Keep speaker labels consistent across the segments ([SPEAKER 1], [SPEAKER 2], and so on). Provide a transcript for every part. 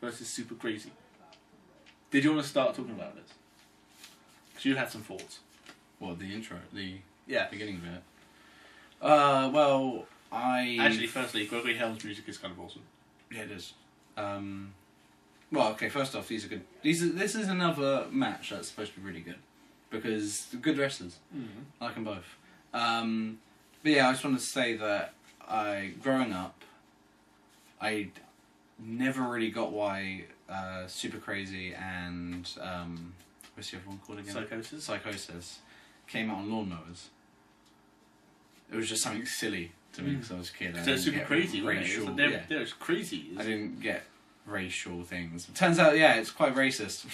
[SPEAKER 1] versus Super Crazy. Did you want to start talking about this? Because you had some thoughts.
[SPEAKER 2] What, the intro? The
[SPEAKER 1] Yeah.
[SPEAKER 2] beginning bit? Well,
[SPEAKER 1] Actually, firstly, Gregory Helm's music is kind of awesome.
[SPEAKER 2] Yeah, it is. Well, okay, first off, these are good. This is another match that's supposed to be really good. Because they're good wrestlers.
[SPEAKER 1] Mm-hmm.
[SPEAKER 2] I like them both. But yeah, I just want to say that growing up, I never really got why Super Crazy and what's the other one called again? Psychosis came out on lawnmowers. It was just something silly to me because I was a kid.
[SPEAKER 1] They're super crazy,
[SPEAKER 2] racial.
[SPEAKER 1] They're crazy.
[SPEAKER 2] I didn't get racial things. Turns out, yeah, it's quite racist.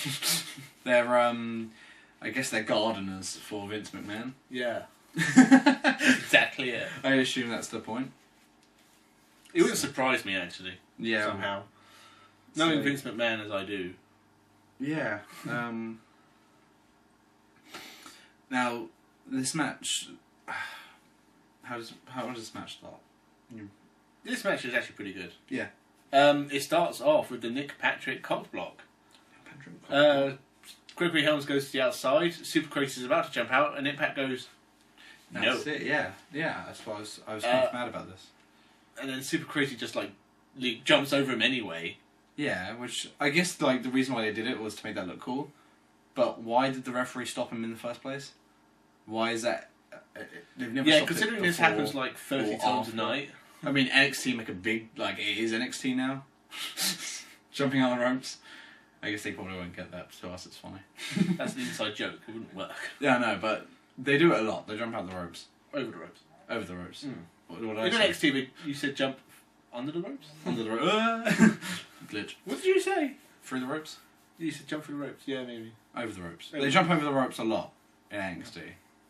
[SPEAKER 2] They're I guess they're gardeners for Vince McMahon.
[SPEAKER 1] Yeah. Exactly it.
[SPEAKER 2] I assume that's the point.
[SPEAKER 1] It wouldn't surprise me, actually.
[SPEAKER 2] Yeah.
[SPEAKER 1] Somehow. Knowing Vince McMahon as I do.
[SPEAKER 2] Yeah. Now, this match... How does this match start?
[SPEAKER 1] This match is actually pretty good.
[SPEAKER 2] Yeah.
[SPEAKER 1] It starts off with the Nick Patrick cock block. Gregory Helms goes to the outside. Super Crazy is about to jump out, and Nick Pat goes, no.
[SPEAKER 2] That's it, yeah. Yeah, that's why I was kind of mad about this.
[SPEAKER 1] And then Super Crazy just, jumps over him anyway.
[SPEAKER 2] Yeah, which I guess, the reason why they did it was to make that look cool. But why did the referee stop him in the first place? Why is that... They've never stopped
[SPEAKER 1] considering
[SPEAKER 2] it
[SPEAKER 1] this happens 30 times a night.
[SPEAKER 2] I mean, NXT make a big... it is NXT now. Jumping out the ropes. I guess they probably won't get that. To us, it's funny.
[SPEAKER 1] That's an inside joke. It wouldn't work.
[SPEAKER 2] Yeah, I know, but they do it a lot. They jump out the ropes.
[SPEAKER 1] Over the ropes.
[SPEAKER 2] Over the ropes.
[SPEAKER 1] Mm.
[SPEAKER 2] What
[SPEAKER 1] In
[SPEAKER 2] did I say?
[SPEAKER 1] NXT, but you said jump under the ropes?
[SPEAKER 2] Under the ropes. Glitch.
[SPEAKER 1] What did you say?
[SPEAKER 2] Through the ropes?
[SPEAKER 1] You said jump through the ropes. Yeah, maybe.
[SPEAKER 2] Over the ropes. They jump over the ropes a lot in NXT.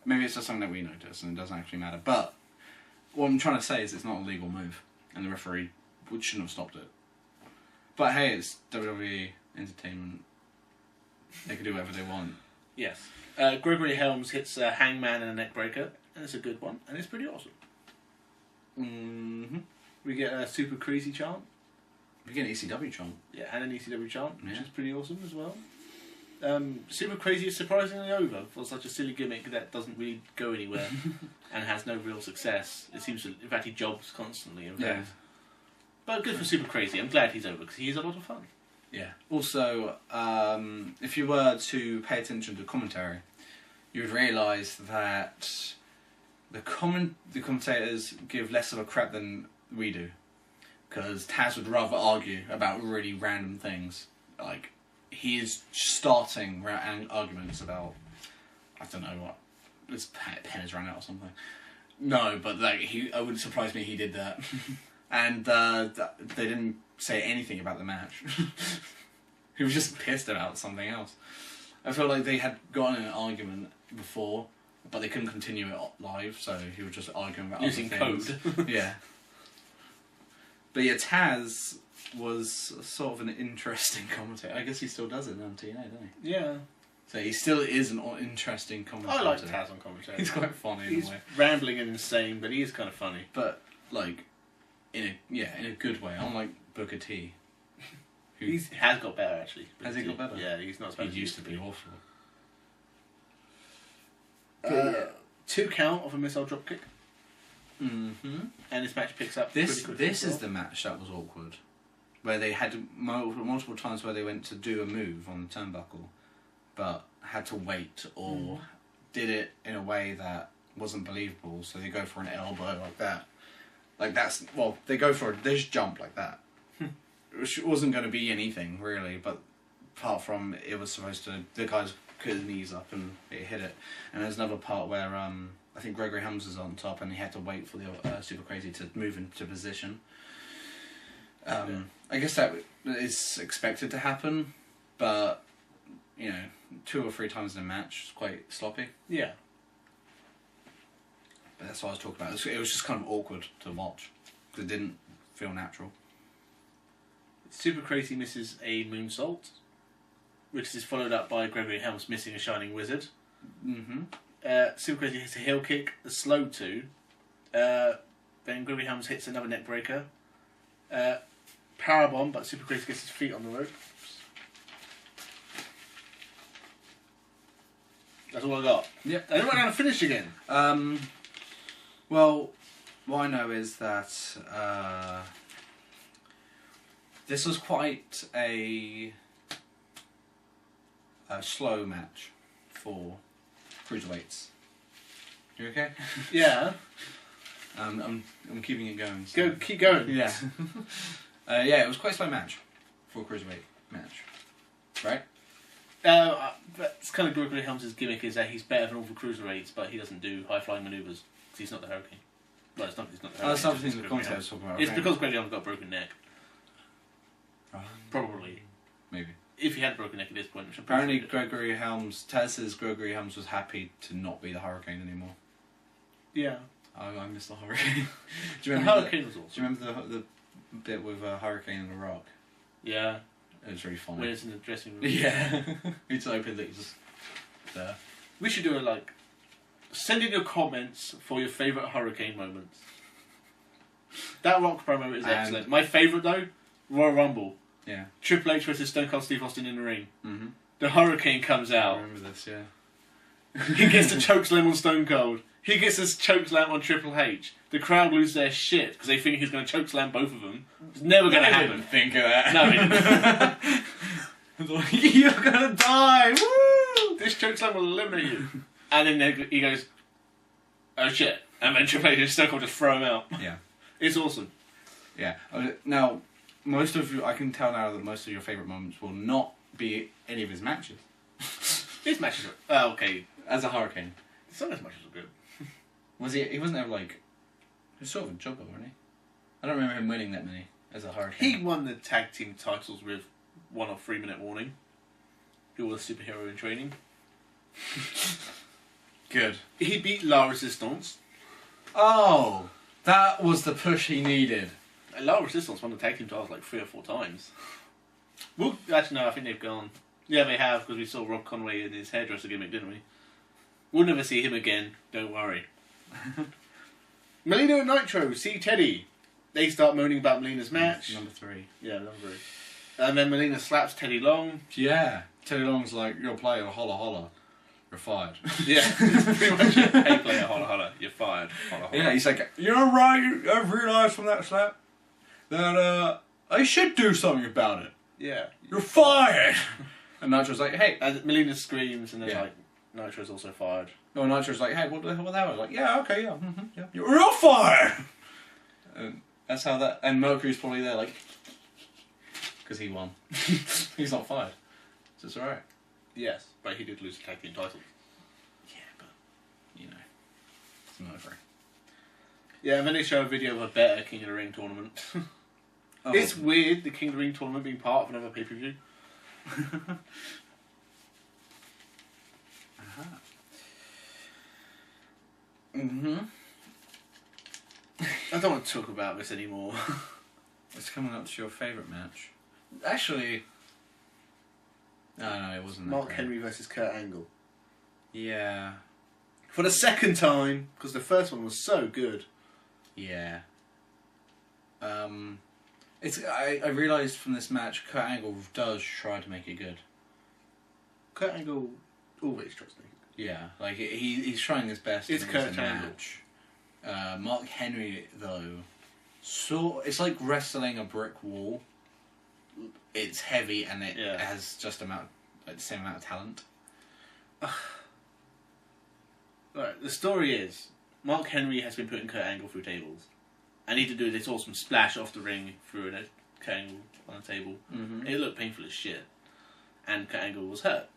[SPEAKER 2] Maybe it's just something that we notice and it doesn't actually matter. But what I'm trying to say is it's not a legal move. And the referee shouldn't have stopped it. But hey, it's WWE Entertainment. They can do whatever they want.
[SPEAKER 1] Yes. Gregory Helms hits a hangman and a neckbreaker. And it's a good one. And it's pretty awesome.
[SPEAKER 2] Mm-hmm.
[SPEAKER 1] We get a Super Crazy chant.
[SPEAKER 2] We get an ECW chant.
[SPEAKER 1] Yeah, and an ECW chant, which is pretty awesome as well. Super Crazy is surprisingly over for such a silly gimmick that doesn't really go anywhere and has no real success. It seems to, in fact, he jobs constantly. In fact.
[SPEAKER 2] Yeah.
[SPEAKER 1] But good for Super Crazy. I'm glad he's over because he is a lot of fun.
[SPEAKER 2] Yeah. Also, if you were to pay attention to commentary, you would realise that the commentators give less of a crap than we do. Because Taz would rather argue about really random things. He is starting arguments about, I don't know what, his pen has run out or something. No, but it wouldn't surprise me he did that. And they didn't say anything about the match. He was just pissed about something else. I feel like they had gotten in an argument before, but they couldn't continue it live, so he was just arguing about
[SPEAKER 1] using
[SPEAKER 2] other things.
[SPEAKER 1] code.
[SPEAKER 2] Yeah. But yeah, Taz was sort of an interesting commentator. I guess he still does it now on TNA, doesn't he?
[SPEAKER 1] Yeah.
[SPEAKER 2] So he still is an interesting commentator.
[SPEAKER 1] I like Taz on commentary.
[SPEAKER 2] He's quite funny in
[SPEAKER 1] He's
[SPEAKER 2] a way.
[SPEAKER 1] rambling and insane, but he is kind of funny.
[SPEAKER 2] But in a good way. Unlike Booker T.
[SPEAKER 1] He has got better actually.
[SPEAKER 2] Has he got better?
[SPEAKER 1] Yeah, he's not.
[SPEAKER 2] He used to be awful.
[SPEAKER 1] 2 count of a missile dropkick.
[SPEAKER 2] Mm-hmm.
[SPEAKER 1] And this match picks up.
[SPEAKER 2] This is the match that was awkward, where they had multiple times where they went to do a move on the turnbuckle, but had to wait or did it in a way that wasn't believable. So they go for an elbow like that. They go for they just jump like that. It wasn't going to be anything really, but apart from it was supposed to, the guys put his knees up and it hit it. And there's another part where I think Gregory Helms was on top and he had to wait for the Super Crazy to move into position. I guess that is expected to happen, but 2 or 3 times in a match is quite sloppy.
[SPEAKER 1] Yeah.
[SPEAKER 2] But that's what I was talking about. It was just kind of awkward to watch because it didn't feel natural.
[SPEAKER 1] Super Crazy misses a moonsault, which is followed up by Gregory Helms missing a Shining Wizard.
[SPEAKER 2] Mm-hmm.
[SPEAKER 1] Super Crazy hits a heel kick, a slow 2. Then Gregory Helms hits another neck breaker. Powerbomb, but Super Crazy gets his feet on the rope. That's all I got.
[SPEAKER 2] Yep.
[SPEAKER 1] I don't want to finish again.
[SPEAKER 2] Well, what I know is that this was quite a slow match for cruiserweights. You okay?
[SPEAKER 1] Yeah.
[SPEAKER 2] I'm keeping it going. So.
[SPEAKER 1] Keep going.
[SPEAKER 2] Yeah. Yeah, it was quite a slow match for a cruiserweight match, right?
[SPEAKER 1] That's kind of Gregory Helms' gimmick is that he's better than all the cruiserweights, but he doesn't do high flying manoeuvres because he's not the Hurricane. Well, it's not. He's not the Hurricane.
[SPEAKER 2] That's something the commentator was talking about.
[SPEAKER 1] It's because Gregory Helms got a broken neck. Probably.
[SPEAKER 2] Maybe.
[SPEAKER 1] If he had a broken neck at this point, which
[SPEAKER 2] apparently Gregory Helms, Taz says Gregory Helms was happy to not be the Hurricane anymore.
[SPEAKER 1] Yeah.
[SPEAKER 2] I miss the Hurricane. Do you
[SPEAKER 1] The
[SPEAKER 2] remember
[SPEAKER 1] Hurricane was awesome.
[SPEAKER 2] Do you remember the bit with Hurricane and The Rock?
[SPEAKER 1] Yeah.
[SPEAKER 2] It was really funny.
[SPEAKER 1] When it's in the dressing room.
[SPEAKER 2] Yeah. He just opened it, just there.
[SPEAKER 1] We should do it send in your comments for your favourite Hurricane moments. That Rock promo is excellent. My favourite though, Royal Rumble.
[SPEAKER 2] Yeah.
[SPEAKER 1] Triple H versus Stone Cold Steve Austin in the ring.
[SPEAKER 2] Mm-hmm.
[SPEAKER 1] The Hurricane comes out.
[SPEAKER 2] I remember this, yeah.
[SPEAKER 1] He gets the chokeslam on Stone Cold. He gets a chokeslam on Triple H. The crowd lose their shit because they think he's going to chokeslam both of them. It's never going to happen.
[SPEAKER 2] Didn't think of that.
[SPEAKER 1] No, he didn't.
[SPEAKER 2] You're going to die! Woo!
[SPEAKER 1] This chokeslam will eliminate you. And then he goes, oh shit. And then Triple H and Stone Cold just throw him out.
[SPEAKER 2] Yeah.
[SPEAKER 1] It's awesome.
[SPEAKER 2] Yeah. Now, most of you, I can tell now that most of your favourite moments will not be any of his matches.
[SPEAKER 1] His matches are... okay.
[SPEAKER 2] As a Hurricane.
[SPEAKER 1] Some of his matches are good.
[SPEAKER 2] Was he wasn't ever he was sort of a jobber, wasn't he? I don't remember him winning that many as a Hurricane.
[SPEAKER 1] He won the tag team titles with 1 or 3 minute warning. He was a superhero in training.
[SPEAKER 2] Good.
[SPEAKER 1] He beat La Resistance.
[SPEAKER 2] Oh! That was the push he needed.
[SPEAKER 1] La Resistance won the tag team titles 3 or 4 times. Well, actually no, I think they've gone. Yeah, they have, because we saw Rob Conway in his hairdresser gimmick, didn't we? We'll never see him again, don't worry. Melina and Nitro see Teddy. They start moaning about Melina's match.
[SPEAKER 2] Number 3.
[SPEAKER 1] Yeah, number 3. And then Melina slaps Teddy Long.
[SPEAKER 2] Yeah. Teddy Long's like, you're a player, holla holla. You're fired.
[SPEAKER 1] Yeah, pretty much it. Hey player, holla holla. You're fired. Holla holla.
[SPEAKER 2] Yeah, he's like, you know right, I've realised from that slap that I should do something about it.
[SPEAKER 1] Yeah.
[SPEAKER 2] You're fired! And Nitro's like, hey.
[SPEAKER 1] And Melina screams and then Nitro's also fired.
[SPEAKER 2] No, Nitro's like, hey, what the hell was that? I was like, yeah, okay, yeah, yeah. You're fired! And that's how that... And Mercury's probably there because he won. He's not fired. So it's alright.
[SPEAKER 1] Yes, but he did lose the tag team title.
[SPEAKER 2] Yeah, but, it's Mercury.
[SPEAKER 1] Yeah, and then they show a video of a better King of the Ring tournament. Oh. It's weird, the King of the Ring tournament being part of another pay-per-view.
[SPEAKER 2] Mm-hmm.
[SPEAKER 1] I don't want to talk about this anymore.
[SPEAKER 2] It's coming up to your favourite match. Actually... No, it wasn't that
[SPEAKER 1] Mark
[SPEAKER 2] great.
[SPEAKER 1] Henry versus Kurt Angle.
[SPEAKER 2] Yeah.
[SPEAKER 1] For the second time, because the first one was so good.
[SPEAKER 2] Yeah. I realised from this match, Kurt Angle does try to make it good.
[SPEAKER 1] Kurt Angle always tries to make it good.
[SPEAKER 2] Yeah, he's trying his best.
[SPEAKER 1] It's Kurt
[SPEAKER 2] Angle. Mark Henry, though, it's like wrestling a brick wall. It's heavy and it has just the same amount of talent.
[SPEAKER 1] Right, the story is, Mark Henry has been putting Kurt Angle through tables. And he had to do this awesome splash off the ring through Kurt Angle on a table.
[SPEAKER 2] Mm-hmm.
[SPEAKER 1] It looked painful as shit. And Kurt Angle was hurt.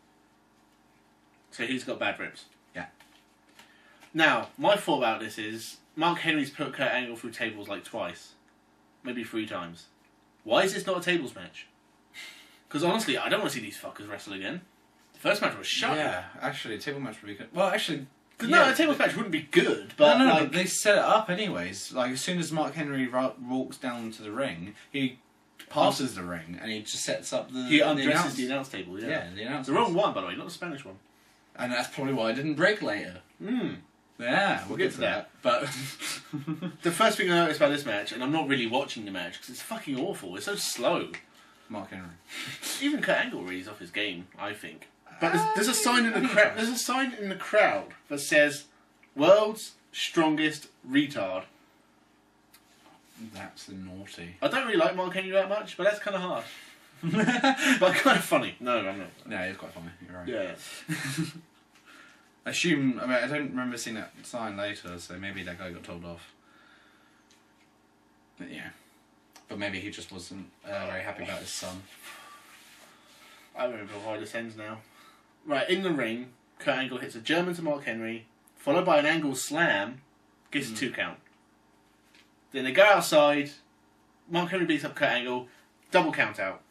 [SPEAKER 1] So he's got bad ribs.
[SPEAKER 2] Yeah.
[SPEAKER 1] Now, my thought about this is, Mark Henry's put Kurt Angle through tables twice. Maybe 3 times. Why is this not a tables match? Because honestly, I don't want to see these fuckers wrestle again. The first match was shocking.
[SPEAKER 2] Yeah, actually, a table match would be good. Well, actually...
[SPEAKER 1] No, a tables match wouldn't be good, but...
[SPEAKER 2] No, but they set it up anyways. As soon as Mark Henry walks down to the ring, he passes the ring, and he just sets up the...
[SPEAKER 1] He undresses the announce table,
[SPEAKER 2] Yeah, the announce
[SPEAKER 1] The wrong one, by the way, not the Spanish one.
[SPEAKER 2] And that's probably why it didn't break later.
[SPEAKER 1] Hmm.
[SPEAKER 2] Yeah, we'll get to that. But
[SPEAKER 1] the first thing I noticed about this match, and I'm not really watching the match because it's fucking awful. It's so slow.
[SPEAKER 2] Mark Henry.
[SPEAKER 1] Even Kurt Angle really is off his game, I think. But there's a sign in the crowd. There's a sign in the crowd that says "World's Strongest Retard."
[SPEAKER 2] That's naughty.
[SPEAKER 1] I don't really like Mark Henry that much, but that's kind of harsh. But kind of funny. No, I'm not.
[SPEAKER 2] No, it's quite funny. You're right.
[SPEAKER 1] Yeah.
[SPEAKER 2] I mean, I don't remember seeing that sign later, so maybe that guy got told off. But yeah. But maybe he just wasn't very happy about his son.
[SPEAKER 1] I remember why this ends now. Right, in the ring, Kurt Angle hits a German to Mark Henry, followed by an Angle slam, gets a 2 count. Then they go outside, Mark Henry beats up Kurt Angle, double count out.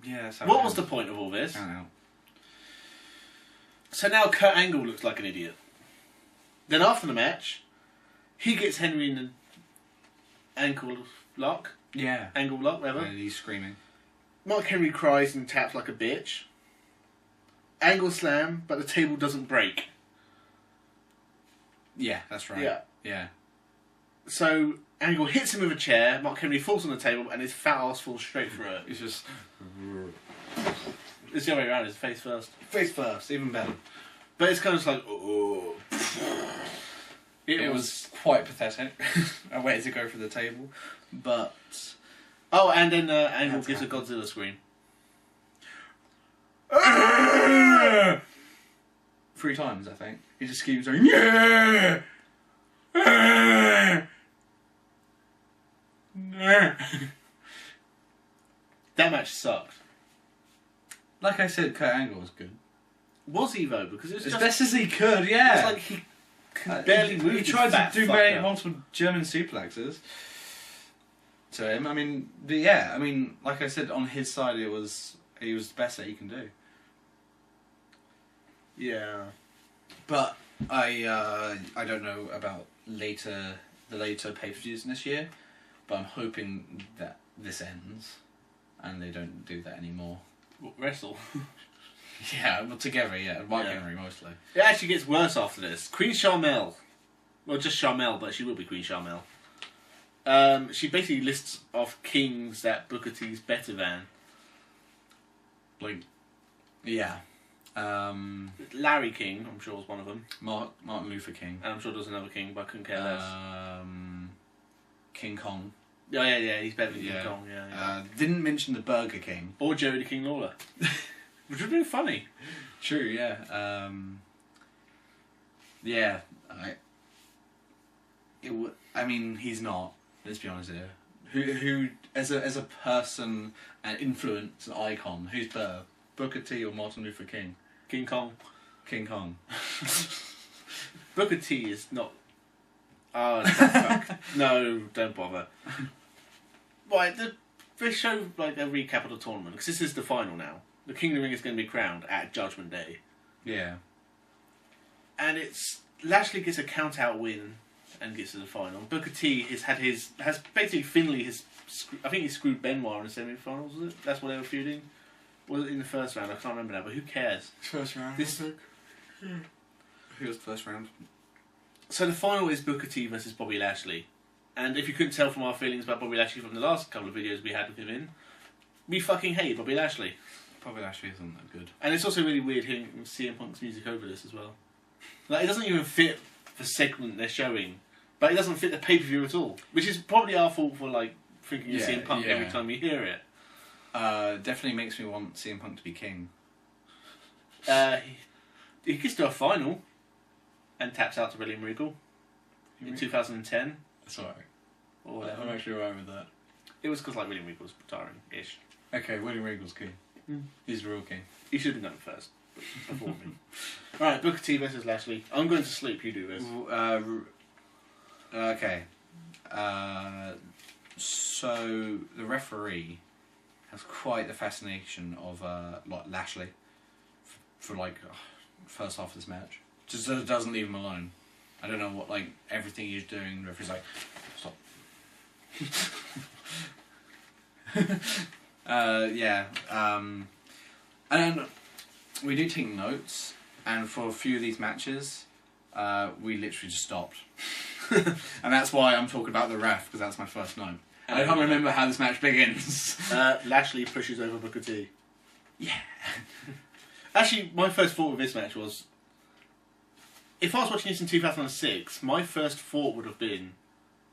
[SPEAKER 2] Yeah, that's how
[SPEAKER 1] what was the point of all this?
[SPEAKER 2] I don't know.
[SPEAKER 1] So now Kurt Angle looks like an idiot. Then after the match, he gets Henry in the ankle lock.
[SPEAKER 2] Yeah.
[SPEAKER 1] Angle lock, whatever.
[SPEAKER 2] And he's screaming.
[SPEAKER 1] Mark Henry cries and taps like a bitch. Angle slam, but the table doesn't break.
[SPEAKER 2] Yeah, that's right.
[SPEAKER 1] Yeah.
[SPEAKER 2] Yeah.
[SPEAKER 1] So Angle hits him with a chair, Mark Henry falls on the table, and his fat ass falls straight through it.
[SPEAKER 2] It's just...
[SPEAKER 1] It's the other way around, it's face first.
[SPEAKER 2] Face first, even better.
[SPEAKER 1] But it's kind of just like, oh.
[SPEAKER 2] It was quite pathetic. I waited to go for the table. But...
[SPEAKER 1] Oh, and then Angle gives a Godzilla scream.
[SPEAKER 2] 3 times, I think. He just keeps going, yeah!
[SPEAKER 1] That match sucked.
[SPEAKER 2] Like I said, Kurt Angle was good.
[SPEAKER 1] Was he though? Because it was
[SPEAKER 2] as
[SPEAKER 1] just,
[SPEAKER 2] best as he could, yeah.
[SPEAKER 1] It's like he could barely move.
[SPEAKER 2] He tried to do multiple German suplexes to him. I mean, but yeah. I mean, like I said, on his side, he was the best that he can do.
[SPEAKER 1] Yeah.
[SPEAKER 2] But I don't know about the later pay-per-views this year, but I'm hoping that this ends and they don't do that anymore.
[SPEAKER 1] What, wrestle?
[SPEAKER 2] Yeah, well, together, yeah. Mark Henry, mostly.
[SPEAKER 1] It actually gets worse after this. Queen Sharmell. Well, just Sharmell, but she will be Queen Sharmell. She basically lists off kings that Booker T's better than.
[SPEAKER 2] Like, yeah.
[SPEAKER 1] Larry King, I'm sure was one of them.
[SPEAKER 2] Martin Luther King.
[SPEAKER 1] And I'm sure there was another king, but I couldn't care less.
[SPEAKER 2] King Kong.
[SPEAKER 1] Yeah, he's better than King Kong, yeah.
[SPEAKER 2] Didn't mention the Burger King.
[SPEAKER 1] Or Jerry the King Lawler. Which would have been funny.
[SPEAKER 2] True, yeah. Yeah, I mean, he's not. Let's be honest here. Who as a person, an influence, an icon, who's better, Booker T or Martin Luther King?
[SPEAKER 1] King Kong.
[SPEAKER 2] King Kong.
[SPEAKER 1] Booker T is not. Oh, fuck. No, don't bother. Right, they show like a recap of the tournament because this is the final now. The King of the Ring is going to be crowned at Judgment Day.
[SPEAKER 2] Yeah.
[SPEAKER 1] And Lashley gets a count-out win and gets to the final. Booker T has basically Finlay I think he screwed Benoit in the semi-finals, was it? That's what they were feuding. Was it in the first round? I can't remember now, but who cares?
[SPEAKER 2] First round. Who was the first round?
[SPEAKER 1] So the final is Booker T versus Bobby Lashley. And if you couldn't tell from our feelings about Bobby Lashley from the last couple of videos we had with him in, we fucking hate Bobby Lashley.
[SPEAKER 2] Bobby Lashley isn't that good.
[SPEAKER 1] And it's also really weird hearing CM Punk's music over this as well. Like, it doesn't even fit the segment they're showing. But it doesn't fit the pay-per-view at all. Which is probably our fault for, like, thinking of CM Punk every time we hear it.
[SPEAKER 2] Definitely makes me want CM Punk to be king.
[SPEAKER 1] He gets to a final and taps out to William Regal in 2010.
[SPEAKER 2] That's alright.
[SPEAKER 1] Or whatever.
[SPEAKER 2] I'm actually alright with that.
[SPEAKER 1] It was because, like, William Regal was retiring-ish.
[SPEAKER 2] Okay, William Regal's king. He's the real king.
[SPEAKER 1] He should have done it first, before me. Alright, Booker T versus Lashley. I'm going to sleep, you do this.
[SPEAKER 2] Okay. So, the referee has quite the fascination of like Lashley for like first half of this match. Just doesn't leave him alone. I don't know what, like, everything he's doing, the referee's like, stop. And we do take notes, and for a few of these matches, we literally just stopped. And that's why I'm talking about the ref, because that's my first note. I can't remember how this match begins.
[SPEAKER 1] Lashley pushes over Booker T.
[SPEAKER 2] Yeah.
[SPEAKER 1] Actually, my first thought with this match was, if I was watching this in 2006, my first thought would have been,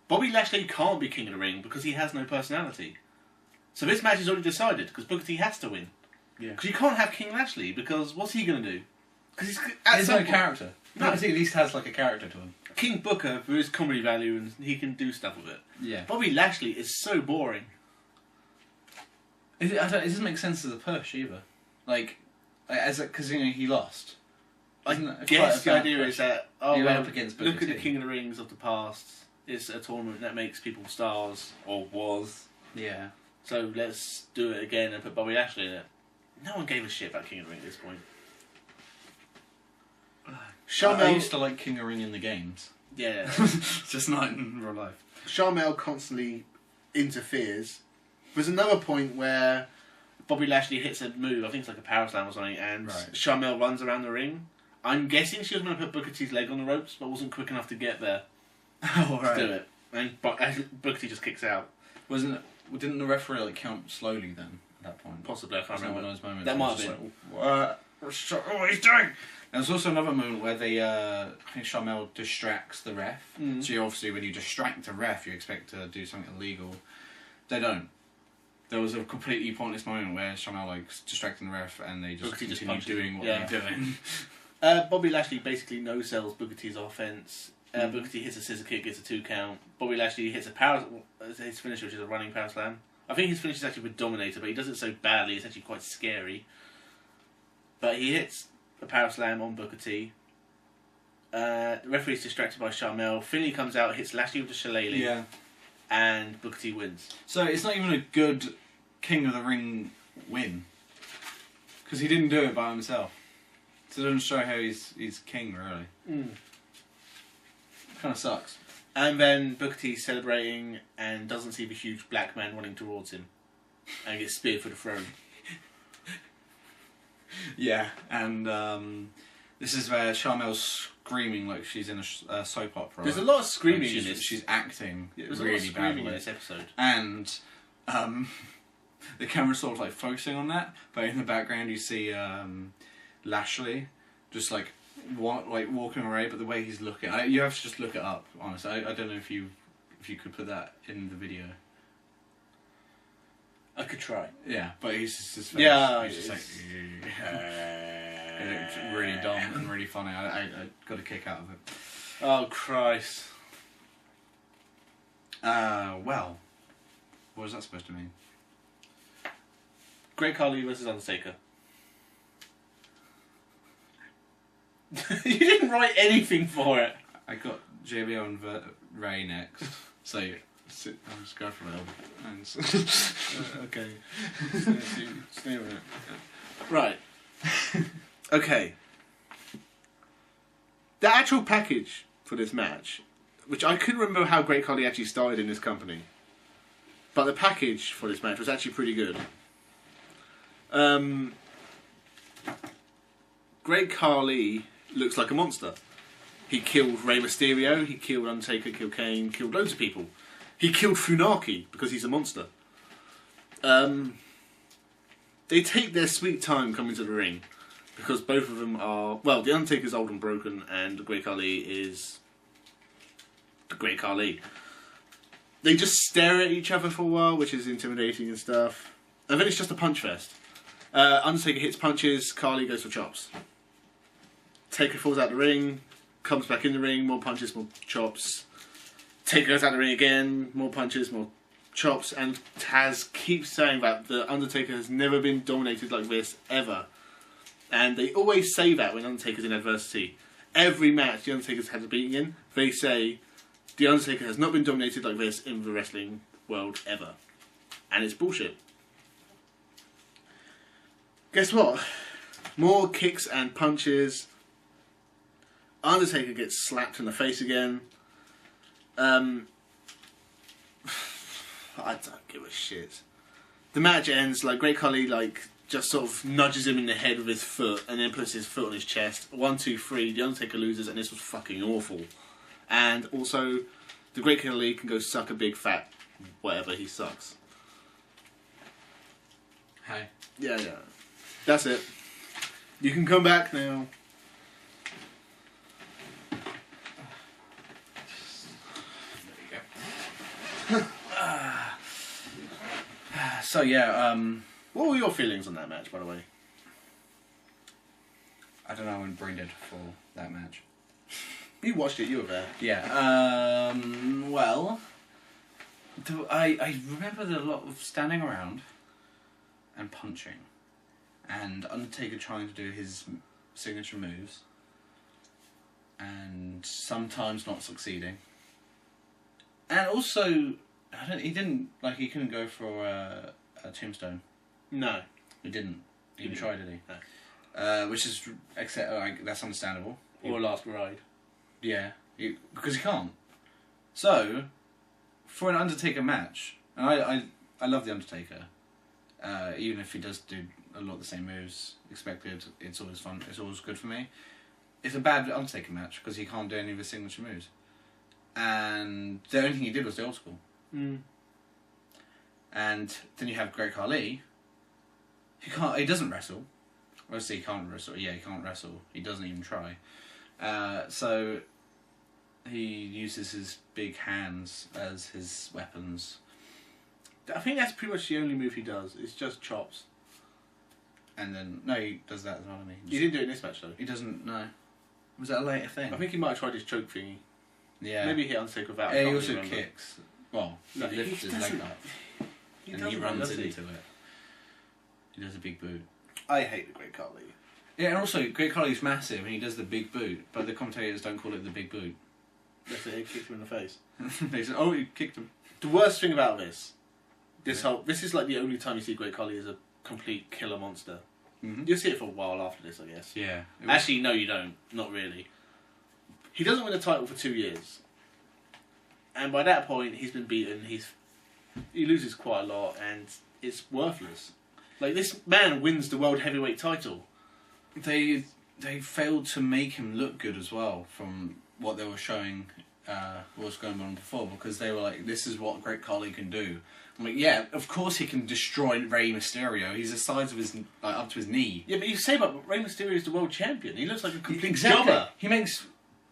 [SPEAKER 1] Bobby Lashley can't be King of the Ring because he has no personality. So this match is already decided, because Booker T has to win.
[SPEAKER 2] Yeah.
[SPEAKER 1] Because you can't have King Lashley, because what's he going to do? Because
[SPEAKER 2] he's no character. No, he at least has like a character to him.
[SPEAKER 1] King Booker, for his comedy value, and he can do stuff with it.
[SPEAKER 2] Yeah.
[SPEAKER 1] Bobby Lashley is so boring.
[SPEAKER 2] It doesn't make sense as a push either. Like, because he lost.
[SPEAKER 1] I guess the idea is that
[SPEAKER 2] went up against Booker
[SPEAKER 1] look at the
[SPEAKER 2] T.
[SPEAKER 1] King of the Rings of the past. It's a tournament that makes people stars, or was.
[SPEAKER 2] Yeah.
[SPEAKER 1] So let's do it again and put Bobby Lashley in it. No one gave a shit about King of the Ring at this point.
[SPEAKER 2] I used to like King of the Ring in the games.
[SPEAKER 1] Yeah.
[SPEAKER 2] Just not in real life.
[SPEAKER 1] Sharmell constantly interferes. There's another point where Bobby Lashley hits a move, I think it's like a power slam or something, and Sharmell runs around the ring. I'm guessing she was going to put Booker T's leg on the ropes, but wasn't quick enough to get there to do it. And Booker T just kicks out.
[SPEAKER 2] Didn't the referee like count slowly then at that point?
[SPEAKER 1] Possibly, I can't remember.
[SPEAKER 2] One of those moments.
[SPEAKER 1] That might have been.
[SPEAKER 2] Like, what he's doing? There's also another moment where I think Sharmell distracts the ref.
[SPEAKER 1] Mm.
[SPEAKER 2] So obviously when you distract a ref, you expect to do something illegal. They don't. There was a completely pointless moment where Sharmell likes distracting the ref, and they just continue doing what they're doing.
[SPEAKER 1] Bobby Lashley basically no-sells Booker T's offense. Booker T hits a scissor kick, gets a 2 count. Bobby Lashley hits his finisher, which is a running power slam. I think his finish is actually with Dominator, but he does it so badly, it's actually quite scary. But he hits a power slam on Booker T. The referee's distracted by Sharmell. Finlay comes out, hits Lashley with the shillelagh.
[SPEAKER 2] Yeah.
[SPEAKER 1] And Booker T wins.
[SPEAKER 2] So it's not even a good King of the Ring win. Because he didn't do it by himself. So it doesn't show how he's king, really.
[SPEAKER 1] Mm.
[SPEAKER 2] Kind of sucks.
[SPEAKER 1] And then Booker T's celebrating and doesn't see the huge black man running towards him. And gets speared for the throne.
[SPEAKER 2] Yeah, and this is where Sharmell's screaming like she's in a soap opera.
[SPEAKER 1] There's a lot of screaming in this.
[SPEAKER 2] She's acting
[SPEAKER 1] There's
[SPEAKER 2] really
[SPEAKER 1] a lot of screaming
[SPEAKER 2] badly
[SPEAKER 1] in this episode.
[SPEAKER 2] And the camera's sort of like focusing on that, but in the background you see Lashley just like walking away, but the way he's looking, you have to just look it up. Honestly, I don't know if you could put that in the video.
[SPEAKER 1] I could try.
[SPEAKER 2] Yeah, but he's just he's just like it looked really dumb and really funny. I got a kick out of it.
[SPEAKER 1] Oh Christ.
[SPEAKER 2] Well, what was that supposed to mean?
[SPEAKER 1] Great Khali versus Undertaker. You didn't write anything for it.
[SPEAKER 2] I got JBL and Ray next, so I'll just go for it.
[SPEAKER 1] Okay. Stay with it. Right. Okay. The actual package for this match, which I couldn't remember how Great Khali actually started in this company, but the package for this match was actually pretty good. Great Khali looks like a monster. He killed Rey Mysterio, he killed Undertaker, killed Kane, killed loads of people. He killed Funaki because he's a monster. They take their sweet time coming to the ring because both of them are... Well, the Undertaker's old and broken and the Great Khali is... the Great Khali. They just stare at each other for a while, which is intimidating and stuff. And then it's just a punch fest. Undertaker hits punches, Khali goes for chops. Taker falls out the ring, comes back in the ring, more punches, more chops. Taker goes out the ring again, more punches, more chops, and Taz keeps saying that the Undertaker has never been dominated like this, ever. And they always say that when Undertaker's in adversity. Every match the Undertaker's had a beating in, they say, the Undertaker has not been dominated like this in the wrestling world, ever. And it's bullshit. Guess what? More kicks and punches. Undertaker gets slapped in the face again. I don't give a shit. The match ends, like, Great Khali, like, just sort of nudges him in the head with his foot and then puts his foot on his chest. 1, 2, 3, The Undertaker loses, and this was fucking awful. And also, the Great Khali can go suck a big fat whatever he sucks.
[SPEAKER 2] Hey.
[SPEAKER 1] Yeah. That's it. You can come back now.
[SPEAKER 2] There you go. So yeah,
[SPEAKER 1] what were your feelings on that match, by the way?
[SPEAKER 2] I don't know, I went brain dead for that match.
[SPEAKER 1] You watched it, you were there.
[SPEAKER 2] Yeah, well, I remember a lot of standing around and punching, and Undertaker trying to do his signature moves, and sometimes not succeeding. And also, he couldn't go for a tombstone.
[SPEAKER 1] No.
[SPEAKER 2] He didn't. He didn't try, did he?
[SPEAKER 1] No.
[SPEAKER 2] Which is, that's understandable.
[SPEAKER 1] Or Last Ride.
[SPEAKER 2] Yeah, because he can't. So, for an Undertaker match, and I love the Undertaker, even if he does do a lot of the same moves expected, it's always fun. It's always good for me. It's a bad Undertaker match because he can't do any of his signature moves, and the only thing he did was the old school.
[SPEAKER 1] Mm.
[SPEAKER 2] And then you have Great Khali. He doesn't wrestle. Obviously, he can't wrestle. Yeah, he can't wrestle. He doesn't even try. So he uses his big hands as his weapons.
[SPEAKER 1] I think that's pretty much the only move he does. It's just chops.
[SPEAKER 2] And then he does that as well. I mean,
[SPEAKER 1] He didn't do it in this match though.
[SPEAKER 2] He doesn't. No. Was that a later thing?
[SPEAKER 1] I think he might have tried his choke thingy.
[SPEAKER 2] Yeah.
[SPEAKER 1] Maybe he hit Undertaker without.
[SPEAKER 2] He also kicks. Well,
[SPEAKER 1] No,
[SPEAKER 2] he lifts his leg up and he runs into it. He does a big boot.
[SPEAKER 1] I hate the Great Khali.
[SPEAKER 2] Yeah, and also Great Khali's massive and he does the big boot, but the commentators don't call it the big boot.
[SPEAKER 1] That's it. He kicked him in the face.
[SPEAKER 2] They say, "Oh, he kicked him."
[SPEAKER 1] The worst thing about this is like the only time you see Great Khali as a complete killer monster.
[SPEAKER 2] Mm-hmm.
[SPEAKER 1] You'll see it for a while after this, I guess.
[SPEAKER 2] Yeah.
[SPEAKER 1] Actually, no, you don't. Not really. He doesn't win a title for 2 years, and by that point, he's been beaten. He loses quite a lot, and it's worthless. Like, this man wins the World Heavyweight title.
[SPEAKER 2] They failed to make him look good as well from what they were showing what was going on before, because they were like, this is what Great Khali can do. I'm like, yeah, of course he can destroy Rey Mysterio. He's the size of his, up to his knee.
[SPEAKER 1] Yeah, but you say about Rey Mysterio is the world champion. He looks like a complete
[SPEAKER 2] Exactly.
[SPEAKER 1] jobber.
[SPEAKER 2] He makes...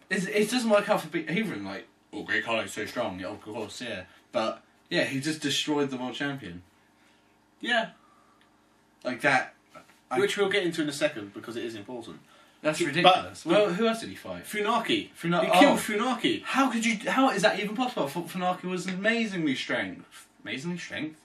[SPEAKER 2] It doesn't work out for either of them, like, oh, Great Khali's so strong. Yeah, of course, yeah. But, yeah, he just destroyed the world champion.
[SPEAKER 1] Yeah.
[SPEAKER 2] Like that...
[SPEAKER 1] Which we'll get into in a second, because it is important.
[SPEAKER 2] That's ridiculous. Well, who else did he fight?
[SPEAKER 1] Funaki. He killed Funaki.
[SPEAKER 2] How is that even possible? I thought Funaki was amazingly strength. Amazingly strength?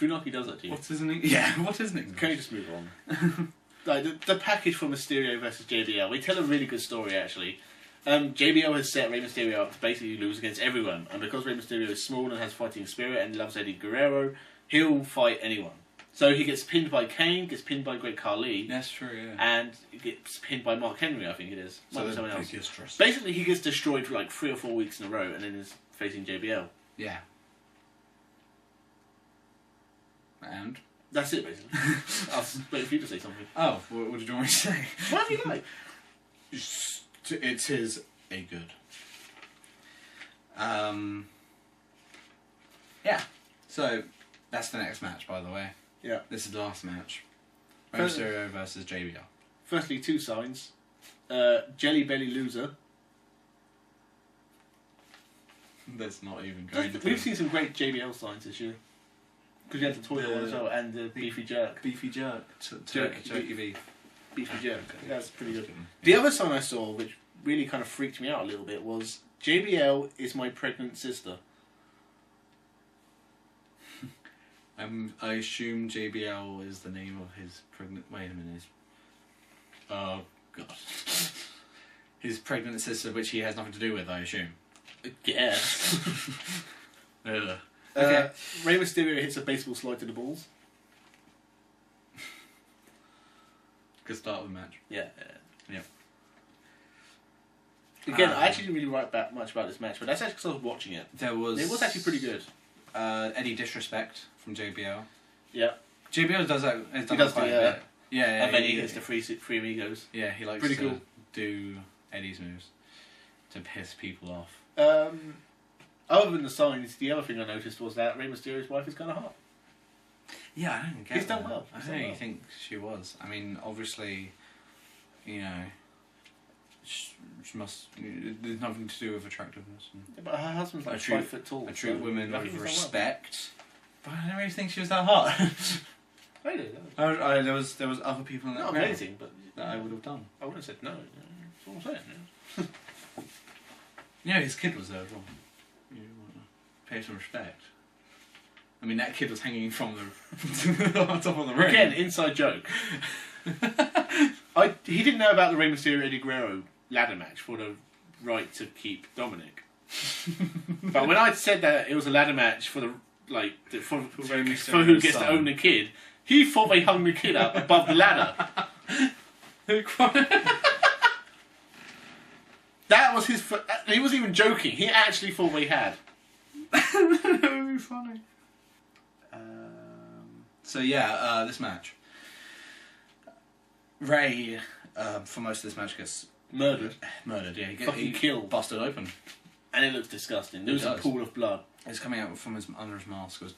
[SPEAKER 1] Funaki does that to you.
[SPEAKER 2] What isn't it? Yeah, what isn't it?
[SPEAKER 1] Can you just move on? Like, the package for Mysterio versus JBL, we tell a really good story, actually. JBL has set Rey Mysterio up to basically lose against everyone, and because Rey Mysterio is small and has fighting spirit and loves Eddie Guerrero, he'll fight anyone. So he gets pinned by Kane, gets pinned by Great Khali.
[SPEAKER 2] That's true, yeah.
[SPEAKER 1] And he gets pinned by Mark Henry, I think it is. Might be someone else.
[SPEAKER 2] Stress.
[SPEAKER 1] Basically, he gets destroyed for like 3 or 4 weeks in a row, and then is facing JBL.
[SPEAKER 2] Yeah. And?
[SPEAKER 1] That's it, basically. I was waiting for you to say something.
[SPEAKER 2] Oh, what did you want me to say?
[SPEAKER 1] What do you like?
[SPEAKER 2] It is a good. Yeah. So, that's the next match, by the way.
[SPEAKER 1] Yeah.
[SPEAKER 2] This is the last match. Rey Mysterio versus JBL.
[SPEAKER 1] Firstly, 2 signs. Jelly Belly Loser.
[SPEAKER 2] That's not even going to...
[SPEAKER 1] We've seen some great JBL signs this year. Because you had the toilet one as well, and the Beefy Jerk.
[SPEAKER 2] Beefy Jerk. Jerky beef.
[SPEAKER 1] Beefy Jerk. That's pretty good. The other sign I saw, which really kind of freaked me out a little bit, was JBL is my pregnant sister.
[SPEAKER 2] I assume JBL is the name of his pregnant... Wait a minute. Oh, God. His pregnant sister, which he has nothing to do with, I assume.
[SPEAKER 1] Yes.
[SPEAKER 2] Okay.
[SPEAKER 1] Rey Mysterio hits a baseball slide to the balls.
[SPEAKER 2] Good start of the match.
[SPEAKER 1] Yeah.
[SPEAKER 2] Yeah.
[SPEAKER 1] Again, I actually didn't really write back much about this match, but that's actually because I was watching it.
[SPEAKER 2] It was
[SPEAKER 1] actually pretty good.
[SPEAKER 2] Eddie Disrespect from JBL.
[SPEAKER 1] Yeah.
[SPEAKER 2] JBL does that. Has done
[SPEAKER 1] He does
[SPEAKER 2] quite
[SPEAKER 1] the,
[SPEAKER 2] a bit. Yeah,
[SPEAKER 1] and then he gets the three amigos.
[SPEAKER 2] Yeah, he likes
[SPEAKER 1] Pretty
[SPEAKER 2] to
[SPEAKER 1] cool.
[SPEAKER 2] do Eddie's moves to piss people off.
[SPEAKER 1] Other than the signs, the other thing I noticed was that Rey Mysterio's wife is kind of hot.
[SPEAKER 2] Yeah, I don't get
[SPEAKER 1] He's done
[SPEAKER 2] that.
[SPEAKER 1] well.
[SPEAKER 2] I don't think she was. I mean, obviously, you know, she must. There's nothing to do with attractiveness.
[SPEAKER 1] Yeah, but her husband's like 5 foot tall.
[SPEAKER 2] I treat women
[SPEAKER 1] I think
[SPEAKER 2] with
[SPEAKER 1] he's done
[SPEAKER 2] respect, but I don't really think she was that hot.
[SPEAKER 1] well. Really?
[SPEAKER 2] There was other people in that
[SPEAKER 1] Not
[SPEAKER 2] crowd
[SPEAKER 1] amazing, but
[SPEAKER 2] that I would have done.
[SPEAKER 1] I would have said no. That's what I'm saying. Yeah.
[SPEAKER 2] Yeah, his kid was there as well. You want to pay some respect. I mean, that kid was hanging from the on top of the ring.
[SPEAKER 1] Again, inside joke. He didn't know about the Rey Mysterio Eddie Guerrero ladder match for the right to keep Dominic. But when I said that it was a ladder match for the for who gets to own the kid, he thought they hung the kid up above the ladder. That was his. He wasn't even joking. He actually thought they had.
[SPEAKER 2] That would be funny. So yeah, this match. Ray, for most of this match, gets
[SPEAKER 1] Murdered,
[SPEAKER 2] yeah.
[SPEAKER 1] Fucking killed.
[SPEAKER 2] Busted open.
[SPEAKER 1] and it looks disgusting. There was a pool of blood.
[SPEAKER 2] It's coming out from under his mask was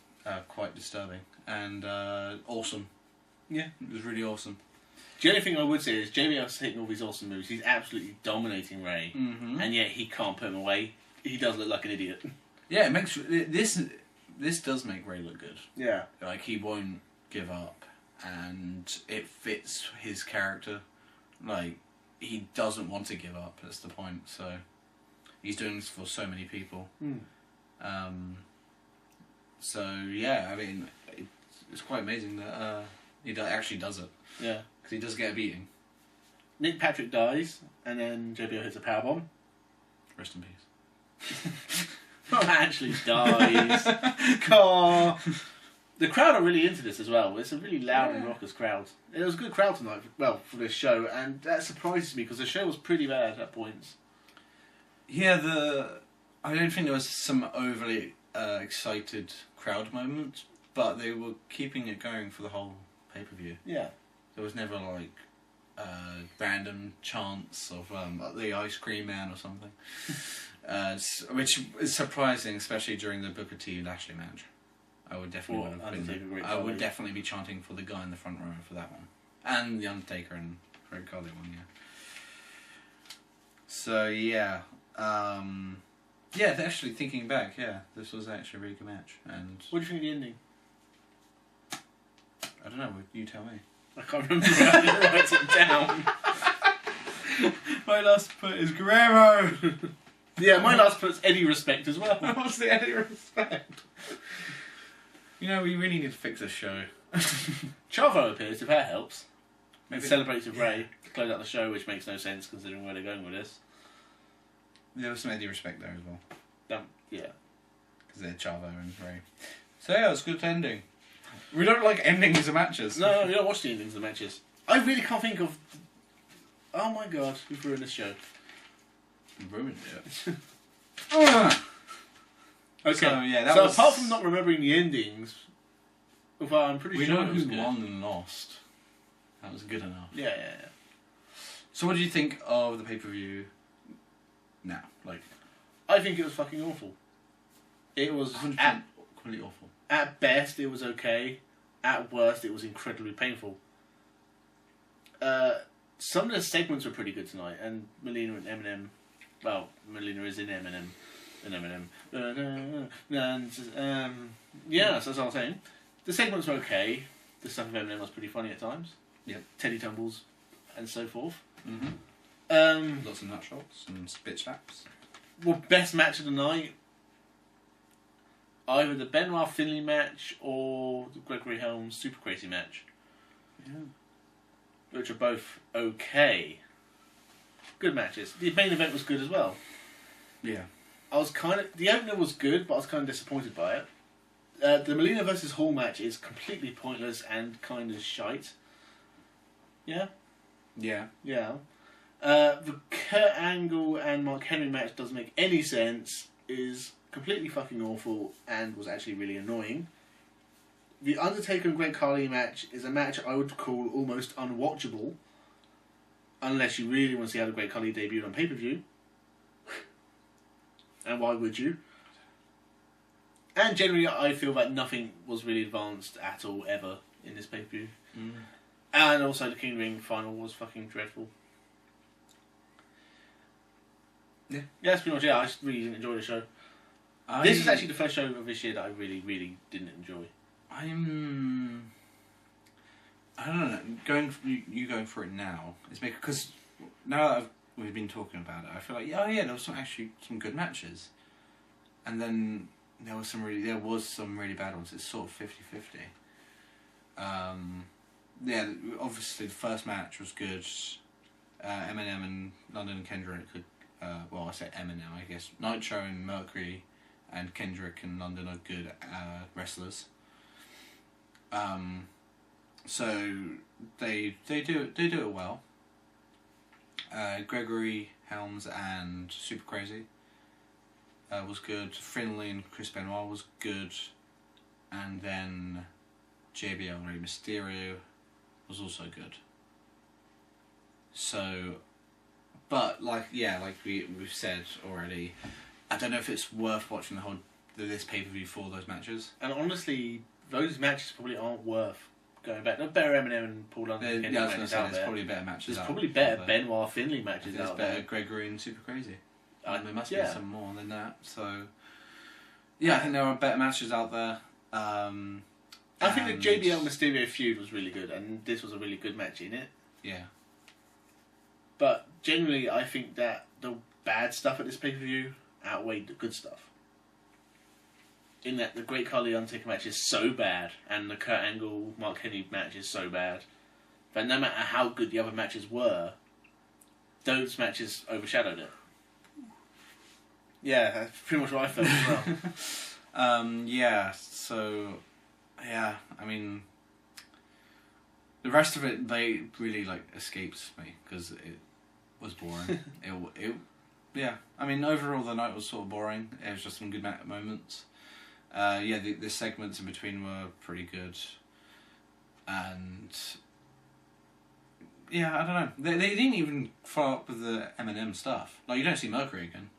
[SPEAKER 2] quite disturbing and awesome. Yeah, it was really awesome.
[SPEAKER 1] The only thing I would say is JBL's taking all these awesome moves. He's absolutely dominating Ray, and yet he can't put him away. He does look like an idiot.
[SPEAKER 2] Yeah, it makes this does make Ray look good.
[SPEAKER 1] Yeah,
[SPEAKER 2] like he won't give up, and it fits his character. Like he doesn't want to give up. That's the point. So he's doing this for so many people. So yeah, I mean, it's quite amazing that he actually does it.
[SPEAKER 1] Yeah,
[SPEAKER 2] because he does get a beating.
[SPEAKER 1] Nick Patrick dies, and then JBL hits a powerbomb.
[SPEAKER 2] Rest in peace.
[SPEAKER 1] Not actually dies. Car. The crowd are really into this as well. It's a really loud and raucous crowd. It was a good crowd tonight, for this show, and that surprises me because the show was pretty bad at points.
[SPEAKER 2] Yeah, I don't think there was some overly excited crowd moments, but they were keeping it going for the whole pay-per-view.
[SPEAKER 1] Yeah.
[SPEAKER 2] There was never like random chants of the Ice Cream Man or something, which is surprising, especially during the Booker T Lashley match. I would definitely definitely be chanting for the guy in the front row for that one, and the Undertaker and Great Khali one. Yeah. So yeah, actually thinking back, this was actually a really good match. And
[SPEAKER 1] what do you think of the ending?
[SPEAKER 2] I don't know. You tell me.
[SPEAKER 1] I can't remember. I didn't write it down.
[SPEAKER 2] My last put is Guerrero.
[SPEAKER 1] Yeah, my last put's Eddie Respect as well.
[SPEAKER 2] What's the Eddie Respect? You know, we really need to fix this show.
[SPEAKER 1] Chavo appears, if that helps.
[SPEAKER 2] Maybe
[SPEAKER 1] Celebrates with Ray to close out the show, which makes no sense considering where they're going with this.
[SPEAKER 2] There was some Eddie Respect there as well.
[SPEAKER 1] Yeah.
[SPEAKER 2] Because they're Chavo and Ray. So yeah, it was a good ending. We don't like endings of matches.
[SPEAKER 1] No, we don't watch the endings of the matches. I really can't think of... Oh my god, we've ruined this show.
[SPEAKER 2] You ruined it.
[SPEAKER 1] Okay,
[SPEAKER 2] so, yeah,
[SPEAKER 1] so apart from not remembering the endings, well, I'm pretty sure
[SPEAKER 2] we know
[SPEAKER 1] it was
[SPEAKER 2] who
[SPEAKER 1] good.
[SPEAKER 2] won and lost. That was good enough.
[SPEAKER 1] Yeah.
[SPEAKER 2] So what do you think of the pay-per-view now? Like,
[SPEAKER 1] I think it was fucking awful. It was
[SPEAKER 2] completely awful.
[SPEAKER 1] At best, it was okay. At worst, it was incredibly painful. Some of the segments were pretty good tonight, and Melina and Eminem. Well, Melina is in Eminem. Yeah, so that's what I was saying. The segments were okay. The stuff with Eminem was pretty funny at times.
[SPEAKER 2] Yep.
[SPEAKER 1] Teddy tumbles and so forth.
[SPEAKER 2] Lots of nut shots and spit slaps.
[SPEAKER 1] Well, best match of the night. Either the Benoit Finlay match or the Gregory Helms Super Crazy match.
[SPEAKER 2] Yeah.
[SPEAKER 1] Which are both okay. Good matches. The main event was good as well.
[SPEAKER 2] Yeah.
[SPEAKER 1] The opener was good, but I was kind of disappointed by it. The Melina versus Hall match is completely pointless and kind of shite. Yeah?
[SPEAKER 2] Yeah.
[SPEAKER 1] Yeah. The Kurt Angle and Mark Henry match doesn't make any sense, is completely fucking awful, and was actually really annoying. The Undertaker and Great Khali match is a match I would call almost unwatchable, unless you really want to see how the Great Khali debuted on pay-per-view. And why would you? And generally, I feel that nothing was really advanced at all, ever, in this pay-per-view. Mm. And also, the King of the Ring final was fucking dreadful. Yeah, that's pretty much it. I just really didn't enjoy the show. This is actually the first show of this year that I really, really didn't enjoy.
[SPEAKER 2] I don't know. You going for it now is because now that we've been talking about it, I feel like there was some good matches, and then there was some really bad ones. It's sort of 50-50. Obviously the first match was good. Eminem and London and Kendrick could. I say Eminem, I guess. Nitro and Mercury and Kendrick and London are good wrestlers. So they do it well. Gregory Helms and Super Crazy was good. Finlay and Chris Benoit was good, and then JBL and Rey Mysterio was also good. So, but we've said already, I don't know if it's worth watching this pay-per-view for those matches.
[SPEAKER 1] And honestly, those matches probably aren't worth going back. There's better Eminem and Paul London.
[SPEAKER 2] I was going to say, there's probably better matches.
[SPEAKER 1] There's probably better Benoit Finlay matches out there.
[SPEAKER 2] There's better Gregory and Super Crazy. There must be some more than that. So, yeah, I think there are better matches out there.
[SPEAKER 1] I think the JBL Mysterio feud was really good, and this was a really good match in it.
[SPEAKER 2] Yeah.
[SPEAKER 1] But generally, I think that the bad stuff at this pay-per-view outweighed the good stuff. In that the Great Khali Undertaker match is so bad, and the Kurt Angle Mark Henry match is so bad, that no matter how good the other matches were, those matches overshadowed it. Yeah, that's pretty much what I felt as well. I mean, the rest of it, they really escaped me because it was boring. I mean, overall the night was sort of boring. It was just some good moments. The segments in between were pretty good, and I don't know. They didn't even follow up with the Eminem stuff. You don't see Mercury again.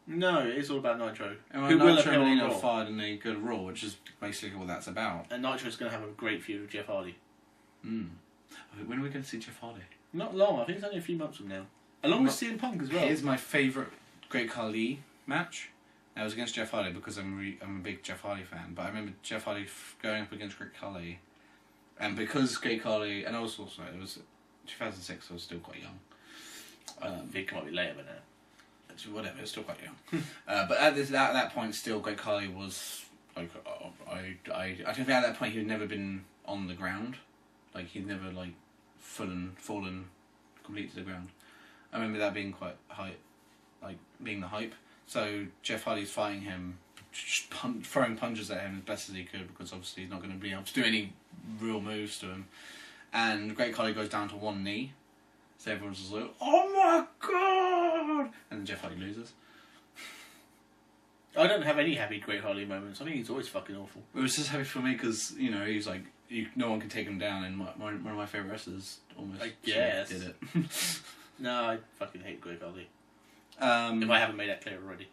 [SPEAKER 1] No, it's all about Nitro.
[SPEAKER 2] Who will appear on Raw. Fired and they go to Raw, which is basically what that's about.
[SPEAKER 1] And Nitro's going to have a great feud with Jeff Hardy.
[SPEAKER 2] When are we going to see Jeff Hardy?
[SPEAKER 1] Not long. I think it's only a few months from now. Along with CM Punk as well.
[SPEAKER 2] Here's my favourite Great Khali match. It was against Jeff Hardy because I'm a big Jeff Hardy fan. But I remember Jeff Hardy going up against Great Khali, and because Great Khali, and also it was 2006, so I was still quite young.
[SPEAKER 1] I think it might be later, but now.
[SPEAKER 2] Whatever, it's still quite young. But at that point, still Great Khali was I don't think at that point he'd never been on the ground, he'd never fallen completely to the ground. I remember that being quite hype, being the hype. So Jeff Hardy's fighting him, throwing punches at him as best as he could because obviously he's not going to be able to do any real moves to him. And Great Khali goes down to one knee. So everyone's just like, oh my god! And then Jeff Hardy loses.
[SPEAKER 1] I don't have any happy Great Khali moments. I think he's always fucking awful.
[SPEAKER 2] It was just happy for me because, he's no one can take him down, and one of my favourite wrestlers almost did it.
[SPEAKER 1] No, I fucking hate Great Khali. If I haven't made that clear already.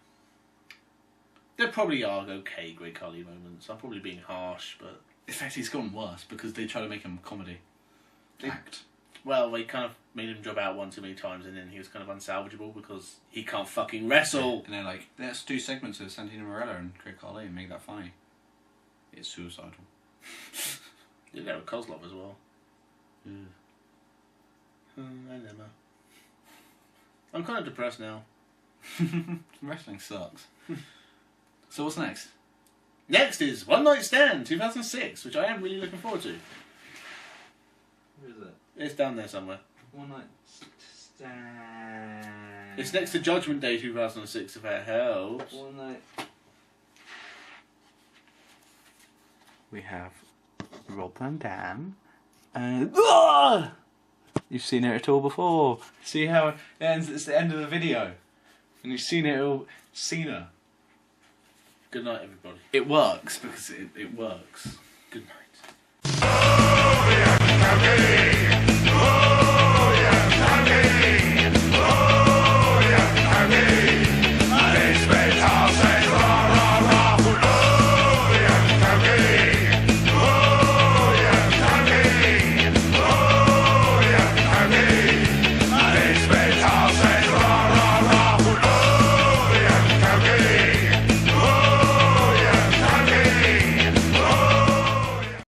[SPEAKER 1] There probably are okay Great Khali moments. I'm probably being harsh, but...
[SPEAKER 2] In fact, he's gotten worse because they try to make him comedy act.
[SPEAKER 1] Well, they kind of made him drop out one too many times, and then he was kind of unsalvageable because he can't fucking wrestle.
[SPEAKER 2] And they're like, let's do segments of Santino Marella and Great Khali and make that funny. It's suicidal.
[SPEAKER 1] Did that with Kozlov as well.
[SPEAKER 2] Yeah.
[SPEAKER 1] I never. I'm kind of depressed now.
[SPEAKER 2] Wrestling sucks. So what's next?
[SPEAKER 1] Next is One Night Stand 2006, which I am really looking forward to.
[SPEAKER 2] Where is it?
[SPEAKER 1] It's down there somewhere.
[SPEAKER 2] One Night Stand.
[SPEAKER 1] It's next to Judgment Day 2006, if that helps.
[SPEAKER 2] One Night. We have Rob Van Dam and... You've seen it at all before. See how it ends? It's the end of the video. And you've seen it all. Cena.
[SPEAKER 1] Good night, everybody.
[SPEAKER 2] It works because it works.
[SPEAKER 1] Good night.